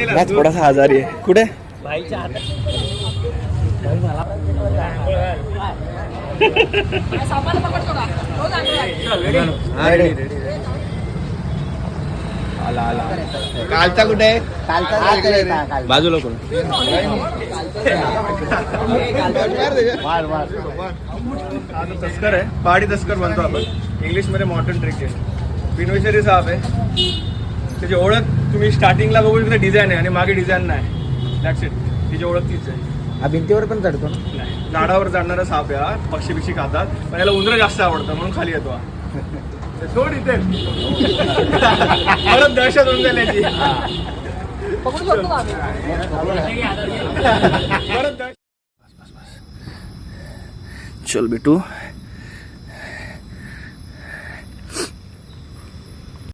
Match थोडासा आजारी आहे. कुठे कालचा कुठे आहे? बाजूला कोण तस्कर आहे, पहाडी तस्कर म्हणतो आपण इंग्लिश मध्ये. मॉडर्न ट्रिक आहे. बिनविशरी साहेब आहे. त्याची ओळख तुम्ही स्टार्टिंगला बघू शकता, डिझाईन आहे आणि मागे डिझाईन नाही. That's it. तिची ओळख तीच आहे. हा भिंतीवर पण चढतो ना? नाही, झाडावर चढणारा साप आहे हा. पक्षी बिक्षी खातात, पण याला उंदरं जास्त आवडतं म्हणून खाली येतो हा. सोड इथे परत दहशत होऊन जाईल याची. चल बेटू